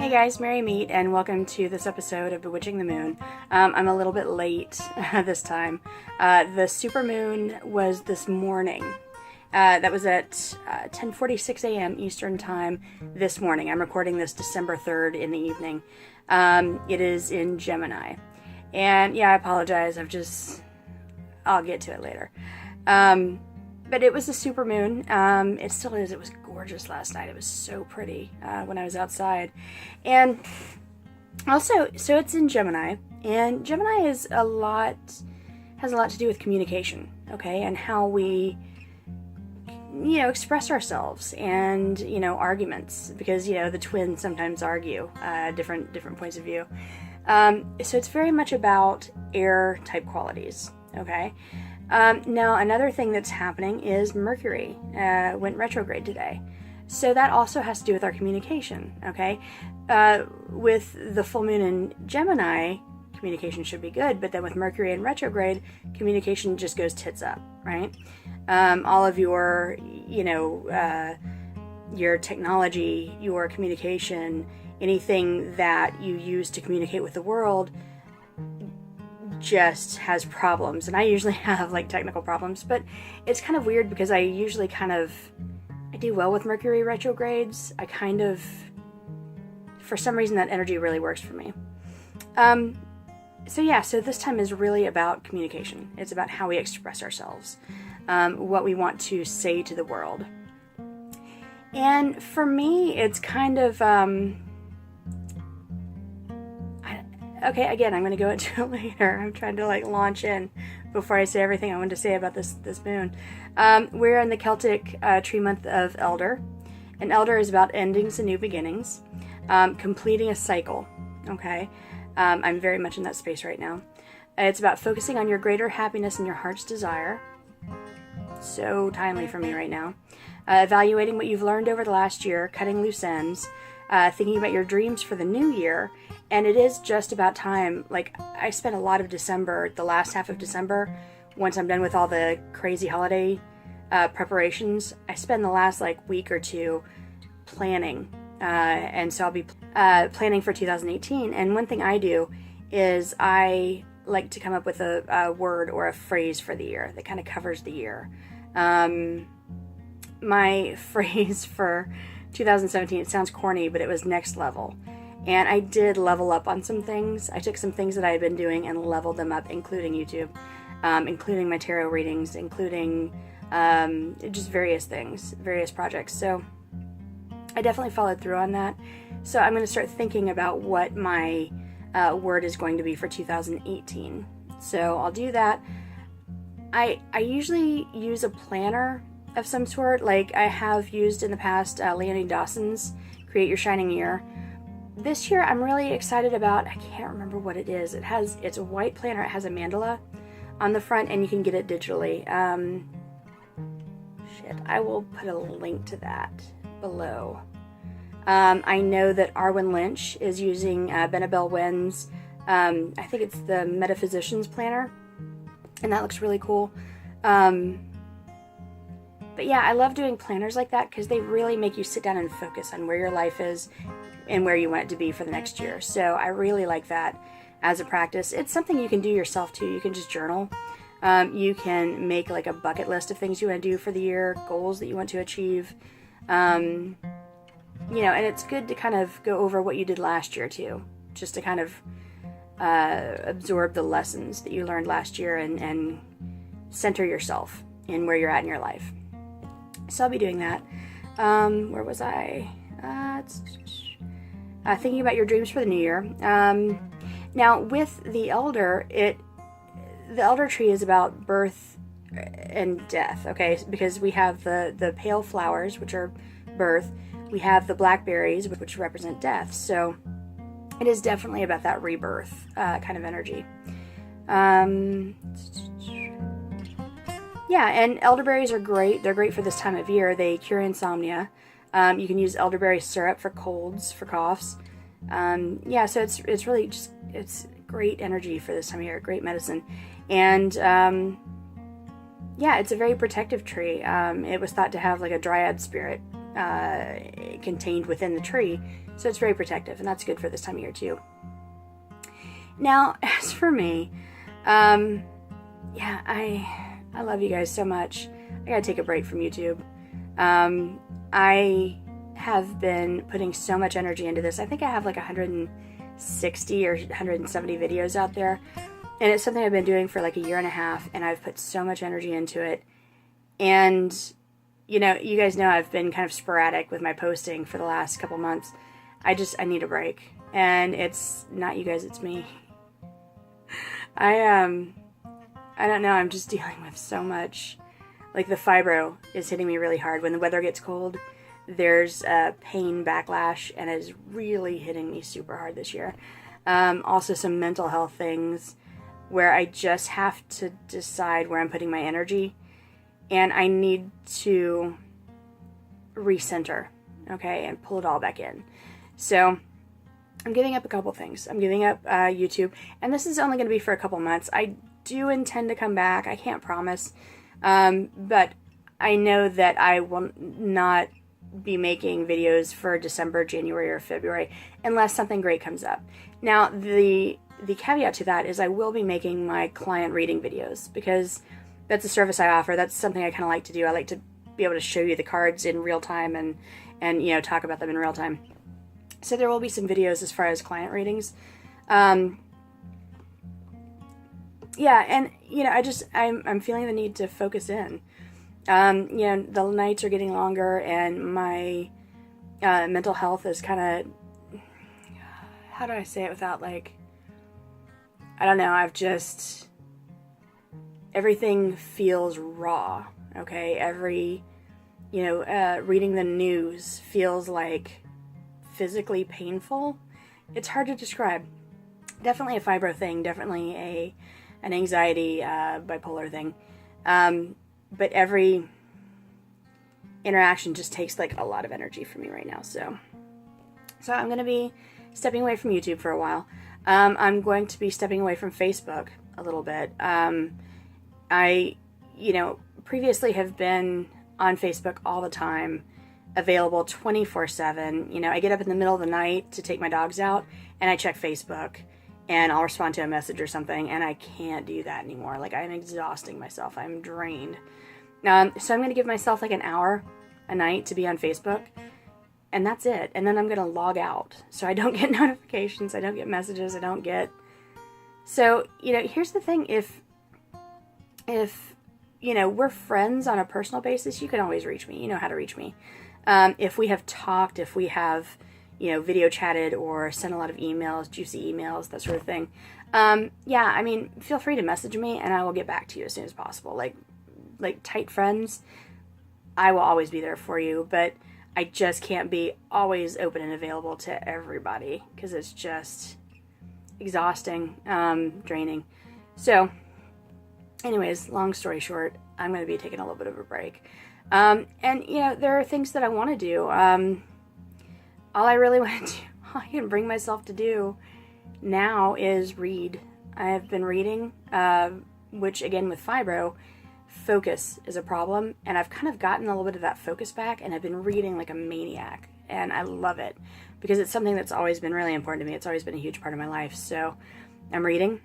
Hey guys, Mary Meet, and welcome to this episode of Bewitching the Moon. I'm a little bit late this time. The supermoon was this morning. That was at 10:46 a.m. Eastern Time this morning. I'm recording this December 3rd in the evening. It is in Gemini. And yeah, I apologize. I'll get to it later. But it was a supermoon. It still is. It was gorgeous last night. It was so pretty when I was outside. And also, so it's in Gemini. And Gemini has a lot to do with communication, okay? And how we, express ourselves and, arguments. Because, the twins sometimes argue different points of view. So it's very much about air type qualities, okay? Now, another thing that's happening is Mercury went retrograde today. So that also has to do with our communication, okay? With the full moon in Gemini, communication should be good, but then with Mercury in retrograde, communication just goes tits up, right? All of your, your technology, your communication, anything that you use to communicate with the world just has problems. And I usually have technical problems, but it's kind of weird because I usually I do well with Mercury retrogrades. For some reason that energy really works for me. So this time is really about communication. It's about how we express ourselves, what we want to say to the world. And for me, it's kind of, okay, again, I'm going to go into it later. I'm trying to launch in before I say everything I wanted to say about this moon. We're in the Celtic tree month of Elder. And Elder is about endings and new beginnings, completing a cycle, okay? I'm very much in that space right now. It's about focusing on your greater happiness and your heart's desire. So timely for me right now. Evaluating what you've learned over the last year, cutting loose ends, thinking about your dreams for the new year. And it is just about time. I spent a lot of December, the last half of December, once I'm done with all the crazy holiday preparations, I spend the last week or two planning. And so I'll be planning for 2018. And one thing I do is I like to come up with a word or a phrase for the year that kind of covers the year. My phrase for 2017, it sounds corny, but it was next level. And I did level up on some things. I took some things that I had been doing and leveled them up, including YouTube, including my tarot readings, including just various things, various projects. So I definitely followed through on that. So I'm going to start thinking about what my word is going to be for 2018. So I'll do that. I usually use a planner of some sort, like I have used in the past Leonie Dawson's Create Your Shining Year. This year I'm really excited about, I can't remember what it is. It's a white planner. It has a mandala on the front and you can get it digitally. I will put a link to that below. I know that Arwen Lynch is using Benabel Wen's, I think it's the Metaphysician's Planner, and that looks really cool. But yeah, I love doing planners like that because they really make you sit down and focus on where your life is and where you want it to be for the next year. So I really like that as a practice. It's something you can do yourself too. You can just journal. You can make a bucket list of things you want to do for the year, goals that you want to achieve. And it's good to kind of go over what you did last year too, just to kind of absorb the lessons that you learned last year and center yourself in where you're at in your life. So I'll be doing that. Where was I? Thinking about your dreams for the new year. Now with the Elder, the Elder tree is about birth and death, okay? Because we have the pale flowers, which are birth. We have the blackberries, which represent death. So it is definitely about that rebirth kind of energy. Yeah, and elderberries are great. They're great for this time of year. They cure insomnia. You can use elderberry syrup for colds, for coughs. So it's really it's great energy for this time of year, great medicine. And it's a very protective tree. It was thought to have a dryad spirit contained within the tree, so it's very protective, and that's good for this time of year too. Now, as for me, yeah, I love you guys so much. I gotta take a break from YouTube. I have been putting so much energy into this. I think I have like 160 or 170 videos out there, and it's something I've been doing for like a year and a half, and I've put so much energy into it. And you know, you guys know I've been kind of sporadic with my posting for the last couple months. I need a break, and it's not you guys, it's me. I don't know, I'm just dealing with so much. Like the fibro is hitting me really hard. When the weather gets cold, there's a pain backlash, and it's really hitting me super hard this year. Also some mental health things where I just have to decide where I'm putting my energy, and I need to recenter, okay, and pull it all back in. So I'm giving up a couple things. I'm giving up YouTube, and this is only going to be for a couple months. I do intend to come back. I can't promise, but I know that I will not be making videos for December, January, or February unless something great comes up. Now, the caveat to that is I will be making my client reading videos, because that's a service I offer. That's something I kind of like to do. I like to be able to show you the cards in real time and you know, talk about them in real time. So there will be some videos as far as client readings. Yeah, and you know, I'm feeling the need to focus in. You know, the nights are getting longer, and my mental health is kind of, how do I say it without like, I don't know, everything feels raw, okay? You know, reading the news feels like physically painful. It's hard to describe. Definitely a fibro thing, definitely an anxiety, bipolar thing. But every interaction just takes like a lot of energy from me right now. So I'm going to be stepping away from YouTube for a while. I'm going to be stepping away from Facebook a little bit. I, you know, previously have been on Facebook all the time, available 24/7. You know, I get up in the middle of the night to take my dogs out, and I check Facebook, and I'll respond to a message or something, and I can't do that anymore. Like, I'm exhausting myself. I'm drained. So I'm going to give myself like an hour a night to be on Facebook, and that's it. And then I'm going to log out, so I don't get notifications, I don't get messages, I don't get... So, you know, here's the thing. If you know, we're friends on a personal basis, you can always reach me. You know how to reach me. If we have talked, if we have, you know, video chatted or sent a lot of emails, juicy emails, that sort of thing. Yeah, I mean, feel free to message me, and I will get back to you as soon as possible. Like tight friends, I will always be there for you, but I just can't be always open and available to everybody, because it's just exhausting, draining. So, anyways, long story short, I'm going to be taking a little bit of a break. And, you know, there are things that I want to do. All I really want to do, all I can bring myself to do now is read. I have been reading, which, again, with fibro, focus is a problem. And I've kind of gotten a little bit of that focus back, and I've been reading like a maniac. And I love it, because it's something that's always been really important to me. It's always been a huge part of my life. So I'm reading.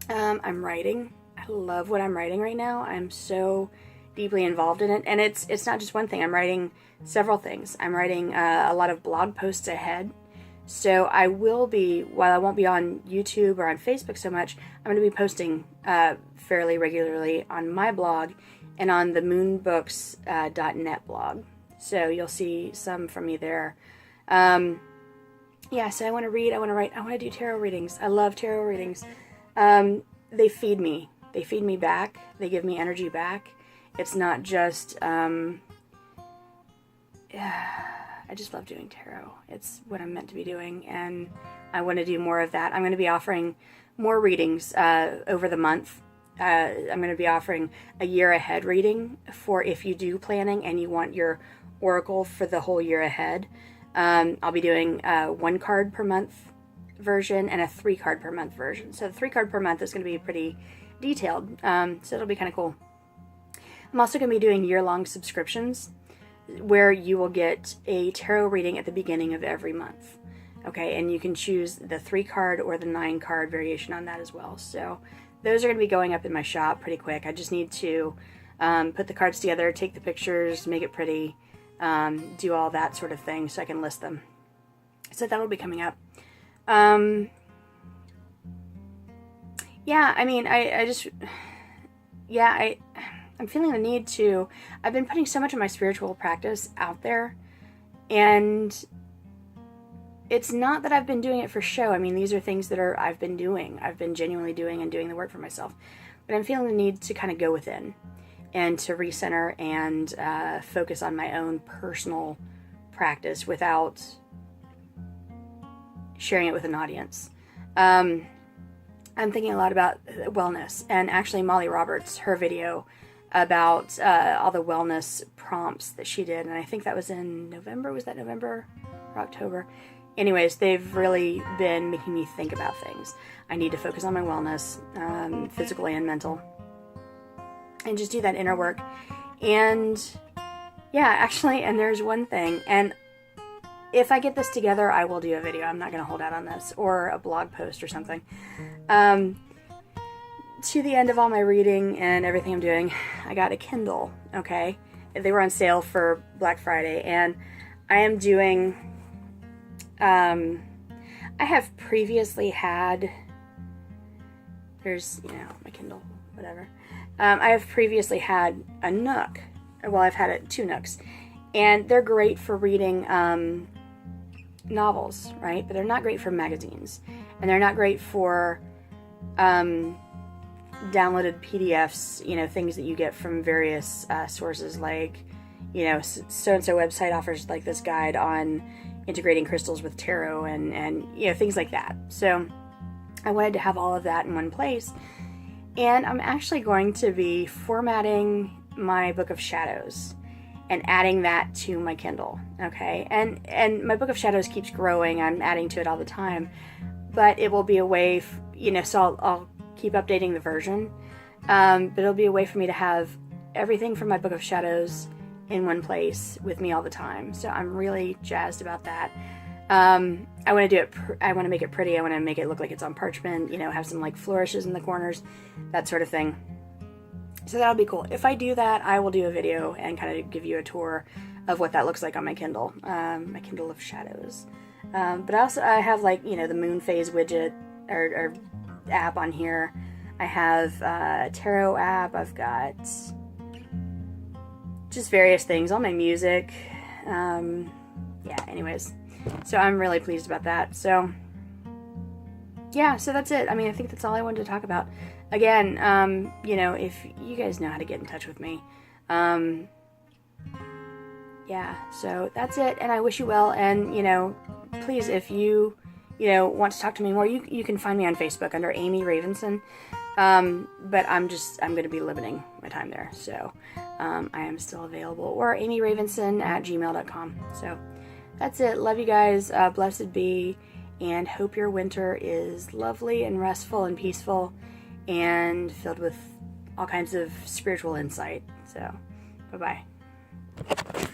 I'm writing. I love what I'm writing right now. I'm so deeply involved in it, and it's not just one thing. I'm writing several things. I'm writing a lot of blog posts ahead, so I will be, while I won't be on YouTube or on Facebook so much, I'm going to be posting fairly regularly on my blog and on the moonbooks.net blog, so you'll see some from me there. Yeah, so I want to read, I want to write, I want to do tarot readings. I love tarot readings. They feed me. They feed me back. They give me energy back. It's not just, I just love doing tarot. It's what I'm meant to be doing, and I want to do more of that. I'm going to be offering more readings over the month. I'm going to be offering a year ahead reading for if you do planning and you want your oracle for the whole year ahead. I'll be doing a 1 card per month version and a 3 card per month version. So the 3 card per month is going to be pretty detailed, so it'll be kind of cool. I'm also going to be doing year-long subscriptions. where you will get a tarot reading at the beginning of every month. Okay, and you can choose the 3-card or the 9-card variation on that as well. So those are going to be going up in my shop pretty quick. I just need to put the cards together, take the pictures, make it pretty, do all that sort of thing so I can list them. So that'll be coming up. Yeah, I mean, I'm feeling the need to, I've been putting so much of my spiritual practice out there, and it's not that I've been doing it for show. I mean, these are things that I've been doing. I've been genuinely doing and doing the work for myself. But I'm feeling the need to kind of go within and to recenter and focus on my own personal practice without sharing it with an audience. I'm thinking a lot about wellness, and actually Molly Roberts, her video about all the wellness prompts that she did, and I think that was in November. Was that November or October? Anyways, they've really been making me think about things. I need to focus on my wellness, physical and mental, and just do that inner work. And yeah, actually, and there's one thing, and if I get this together, I will do a video. I'm not going to hold out on this, or a blog post or something. To the end of all my reading and everything I'm doing, I got a Kindle, okay? They were on sale for Black Friday, and I am doing, I have previously had, there's, my Kindle, whatever. I have previously had a Nook. Well, I've had 2 Nooks, and they're great for reading novels, right? But they're not great for magazines, and they're not great for downloaded PDFs, things that you get from various sources, like, so-and-so website offers like this guide on integrating crystals with tarot and things like that. So I wanted to have all of that in one place, and I'm actually going to be formatting my Book of Shadows and adding that to my Kindle, okay? And my Book of Shadows keeps growing. I'm adding to it all the time, but it will be a way, so I'll keep updating the version, but it'll be a way for me to have everything from my Book of Shadows in one place with me all the time. So I'm really jazzed about that. I want to do it, I want to make it pretty. I want to make it look like it's on parchment, have some like flourishes in the corners, that sort of thing. So that'll be cool. If I do that, I will do a video and kind of give you a tour of what that looks like on my Kindle, my Kindle of Shadows. But I have like, the moon phase widget or app on here. I have a tarot app. I've got just various things, all my music. Anyways, so I'm really pleased about that. So yeah, so that's it. I mean, I think that's all I wanted to talk about. Again, if you guys know how to get in touch with me, yeah, so that's it, and I wish you well, and, please, if you, want to talk to me more, you can find me on Facebook under Amy Ravenson, but I'm going to be limiting my time there, so, I am still available, or amyravenson@gmail.com, so, that's it. Love you guys, blessed be, and hope your winter is lovely and restful and peaceful, and filled with all kinds of spiritual insight. So, bye-bye.